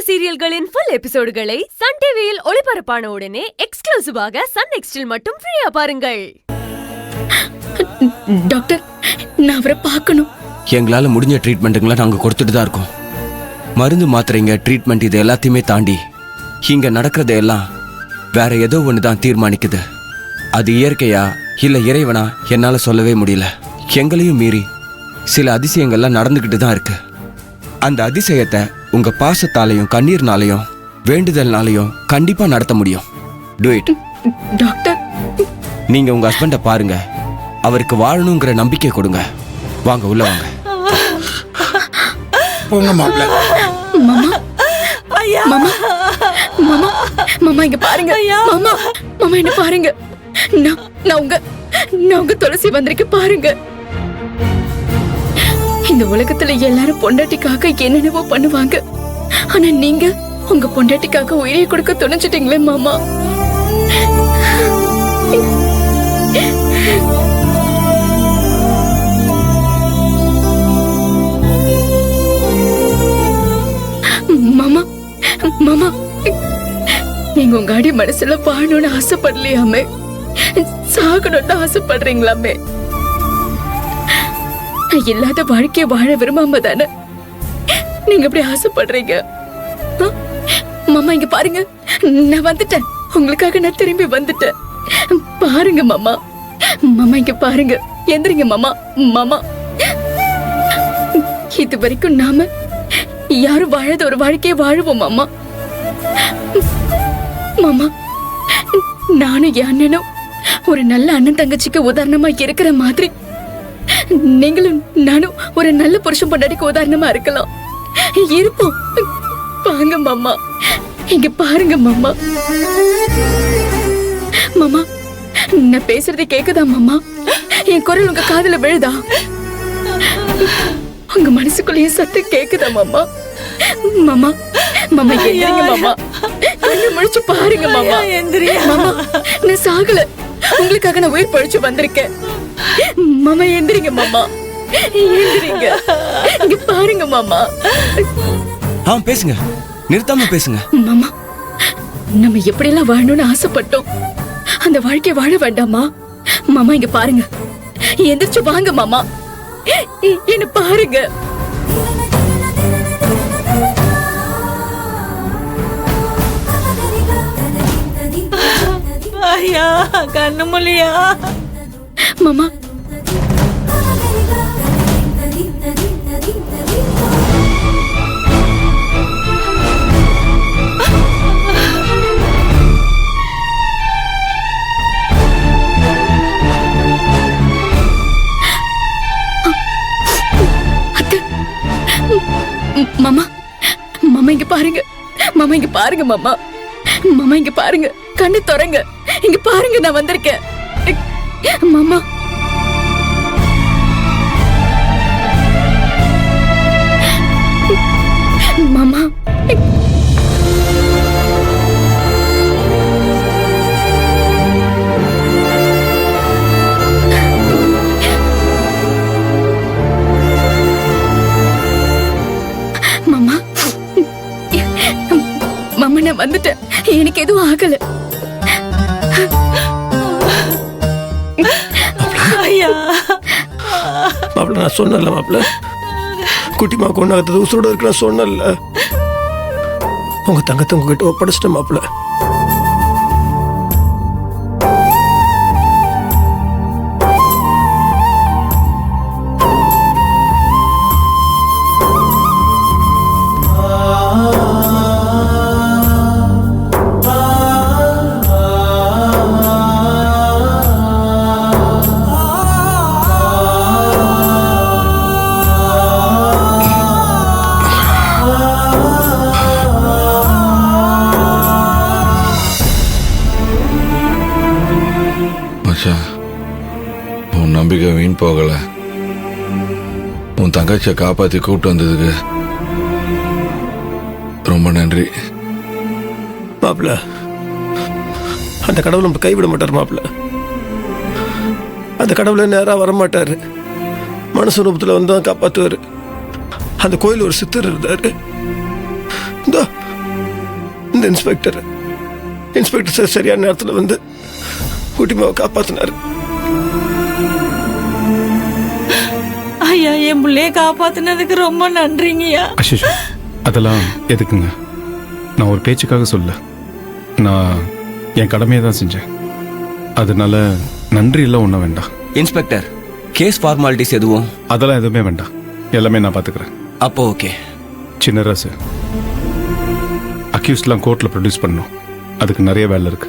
சீரியல்களின் full எபிசோடுகளை Sun டிவியில் ஒளிபரப்பான உடனே எக்ஸ்க்ளூசிவாக சன் நெக்ஸ்டில் மட்டும் ஃப்ரீயா பாருங்கள். டாக்டர், நான் அவரை பார்க்கணும். எங்களால முடிஞ்ச ட்ரீட்மெண்ட்டுங்களை நாங்க கொடுத்துட்டு தான் இருக்கோம். மருந்து மாத்திரைங்க, ட்ரீட்மெண்ட், இது எல்லாத்தையுமே தாண்டி இங்க நடக்கிறதெல்லாம் வேற ஏதோ ஒன்று தான் தீர்மானிக்குது. அது இயற்கையா இல்ல இறைவனா என்னால சொல்லவே முடியல. எங்களையும் மீறி சில அதிசயங்கள்லாம் நடந்துகிட்டு தான் இருக்கு. அந்த அதிசயத்தை உங்க பாசத்தாலையும் கண்ணீர்னாலையும் வேண்டுதல்னாலையும் கண்டிப்பா நடத்த முடியும். To it. டாக்டர், நீங்க உங்க ஹஸ்பண்ட பாருங்க, அவருக்கு வாழணுங்கிற நம்பிக்கை கொடுங்க. வாங்க, உள்ள வாங்க. போங்க மாப்ள. மாமா, ஐயா, மாமா, மாமா, மாமா இங்க பாருங்க. மாமா, மாமா என்ன பாருங்க. நான் உங்க துளசி வந்திருக்கேன் பாருங்க. இந்த உலகத்துல எல்லாரும் பொண்டாட்டிக்காக என்னென்னவோ பண்ணுவாங்க. ஆனா நீங்க உங்க பொண்டாட்டிக்காக உயிரை கொடுக்க துணிச்சிட்டீங்களே மாமா. மாமா, மாமா, நீங்க உங்க அடி மனசுல வாழணும்னு ஆசைப்படலையாமே, சாகணும்னு ஆசைப்படுறீங்களாமே. இல்லாத வாழ்க்கைய வாழ விரும்பாம தானே நீங்க இப்படி ஆசைப்படுறீங்க. மாமா இங்க பாருங்க, நான் வந்துட்டேன். உங்களுக்காக நான் திரும்பி வந்துட்டேன். பாருங்க மாமா. மாமா இங்க பாருங்க. எந்திரிங்க மாமா. மாமா, இது வரைக்கும் நாம யாரும் வாழாத ஒரு வாழ்க்கைய வாழுவோம் மாமா. மாமா, நானும் என் அண்ணனும் ஒரு நல்ல அண்ணன் தங்கச்சிக்கு உதாரணமா இருக்கிற மாதிரி நீங்களும் நானும் ஒரு நல்ல புருஷன் பொண்டாட்டிக்கு உதாரணமா இருக்கலாம். இருப்போம். பாங்க மாமா, இங்க பாருங்க மாமா. மாமா, நான் பேசுறதை கேக்குதா மாமா? என் குரல் உங்க காதுல விழுதா? உங்க மனசுக்குள்ளேயே சத்தம் கேக்குதா மாமா? மாமா, மாமா எந்திரிங்க மாமா. கண்ணு முழிச்சு பாருங்க மாமா. மாமா, நான் சாகல. உங்களுக்காக நான் உயிர் பழிச்சு வந்திருக்கேன். மாமா எந்திரிங்க மாமா. எந்திரிங்க. இங்க பாருங்க மாமா. பேசுங்க, நிறுத்தாம பேசுங்க. மாமா, நம்ம எப்படி எல்லாம் வாழணும்னு ஆசைப்பட்டோம், அந்த வாழ்க்கைய வாழ வேண்டாமா? மாமா இங்க பாருங்க. எந்திரிச்சு வாங்க மாமா. என்ன பாருங்க. ஐயா, கண்ணு மொழியா மாமா. மாமா, மாமா இங்க பாருங்க. மாமா இங்க பாருங்க மாமா. மாமா இங்க பாருங்க. கண்ணு திறங்க. இங்க பாருங்க, நான் வந்திருக்கேன். மாமா, மாமா, மாமா, மாமா நான் வந்துட்டேன். எனக்கு எதுவும் ஆகல. மாப்ள, நான் சொன்னல மாப்ள, குட்டிமா கொண்டாடுறது உசுரோட இருக்கு. நான் சொன்னல, உங்க தங்கத்தை உங்ககிட்ட ஒப்படைச்சிட்டேன் மாப்ள. உன் நம்பிக்கை வீண் போகல. உன் தங்கச்சியை காப்பாத்தி கூப்பிட்டு வந்ததுக்கு ரொம்ப நன்றி மாப்ள. அந்த கடவுள் நம்ம கைவிட மாட்டார் மாப்ள. அந்த கடவுளை நேரா வரமாட்டாரு. மனசு ரூபத்தில் வந்து காப்பாற்றுவார். அந்த கோயில் ஒரு சித்தர் இருந்தாரு. இந்த இன்ஸ்பெக்டர் சார் சரியான நேரத்தில் வந்து குட்டிமாவை காப்பாத்தினாரு. ஐயா என் பிள்ளைய காப்பாத்தினதுக்கு ரொம்ப நன்றிங்கய்யா. அஷிஷ், அதெல்லாம் எதுக்குங்க? நான் ஒரு பேச்சுக்காக சொல்ல, நான் என் கடமையை தான் செஞ்சேன். அதனால நன்றி எல்லாம் ஒன்றும் வேண்டாம். இன்ஸ்பெக்டர், கேஸ் ஃபார்மாலிட்டிஸ் எதுவும்? அதெல்லாம் எதுவுமே வேண்டாம், எல்லாமே நான் பார்த்துக்கிறேன். அப்போ ஓகே. சின்னராசு, அக்யூஸ்ட்லாம் கோர்ட்டில் ப்ரொடியூஸ் பண்ணணும். அதுக்கு நிறைய வேலை இருக்கு.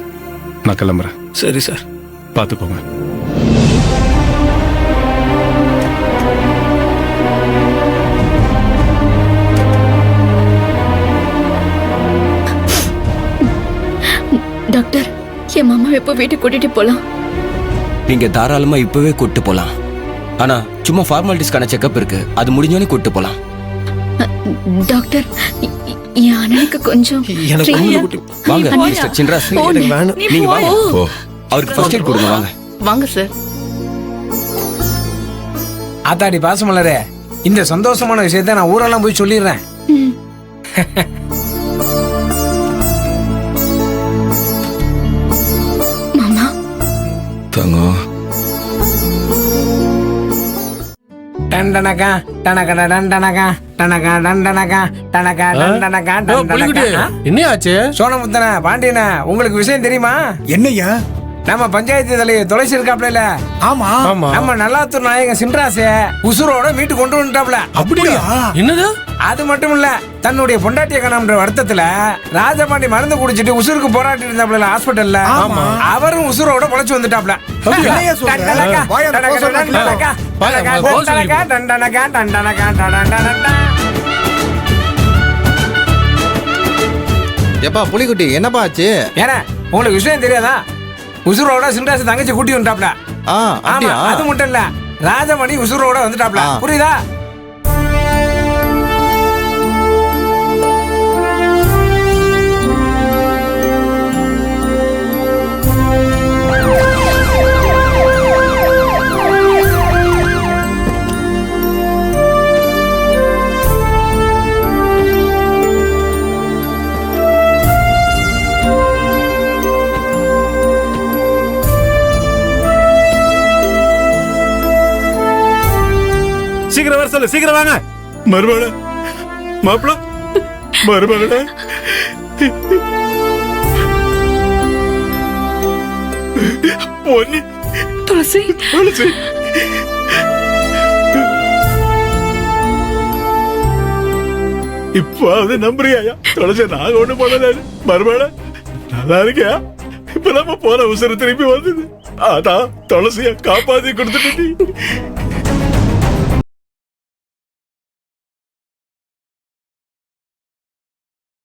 நான் கிளம்புறேன். சரி சார். பார்த்துக்கோங்க. டாக்டர், என் மாமா எப்போ வீட்டுக்கு கூட்டிட்டு போலாம்? நீங்க தாராளமா இப்பவே கூட்டு போலாம். ஆனா சும்மா ஃபார்மாலிட்டிஸ்க்கான செக்அப் இருக்கு, அது முடிஞ்சோனே கூட்டு போலாம். டாக்டர், என் அண்ணனுக்கு கொஞ்சம் எனக்கு free- ஒண்ணுல குட்டி வாங்க போயா. மிஸ்டர் சின்ராஸ், எனக்கு வேணும். நீங்க வாங்க. ஓ அவருக்கு ஃபர்ஸ்ட் எய்ட் கொடுங்க வாங்க. வாங்க சார். ஆத்தாடி பாசமலரே, இந்த சந்தோஷமான விஷயத்தை நான் ஊரெல்லாம் போய் சொல்லிடுறேன். ம். மாமா, தங்கம், டண்டனகா டனகட டண்டனகா டனகா டண்டனகா டனகா டண்டனகா டண்டனகா. என்ன ஆச்சு? சோனமுத்தன பாண்டியன, உங்களுக்கு விஷயம் தெரியுமா? என்னய்யா? நம்ம பஞ்சாயத்து தலைவர் துளசி இருக்காப்ல, ஆமா. நம்ம நல்லாத்தூர் நாயகன் சின்ராச உசுரோட வீட்டு கொண்டு வந்துட்டாப்ல. அப்படியா? என்னது? அது மட்டும் இல்ல, தன்னுடைய பொண்டாட்டிய காணாமன்ற வருத்தத்துல ராஜபாண்டி மருந்து குடிச்சிட்டு உசுருக்கு போராட்டி இருந்தாப்ல ஹாஸ்பிட்டல்ல. ஆமா. அவரும் உசுரோட பொழைச்சு வந்துட்டாப்ல. என்னய்யா சொல்ற? டண்டனகா, வாயா, டண்டனகா, போக சொல்றேன். டண்டனகா, டண்டனகா, டண்டனகா, டண்டனகா, டண்டனகா, டண்டனகா. எப்பா புலிக்குட்டி, என்னப்பா ஆச்சு? ஏன்னா உங்களுக்கு விஷயம் தெரியாதா? உசுரோட சின்ராச தங்கச்சி கூட்டி வந்துட்டாப்ல. ஆ, ஆமா, அப்படியா? அது மட்டும் இல்ல, ராஜமணி உசுரோட வந்துட்டாப்ல. ஆ. புரியுதா? சீக்கிரம் வர சொல்லு, சீக்கிரம் வாங்க. மருமகள, மாப்பிள, மருமகள. பொன்னி, துளசி, துளசி. இப்ப நம்புறியா? துளசி, நாங்க ஒண்ணு பண்ணல. மருமகள, நல்லா இருக்கியா? இப்ப நம்ம போன உசுறு திருப்பி வந்தது. அதான் துளசிய காப்பாத்தி கொடுத்துட்டு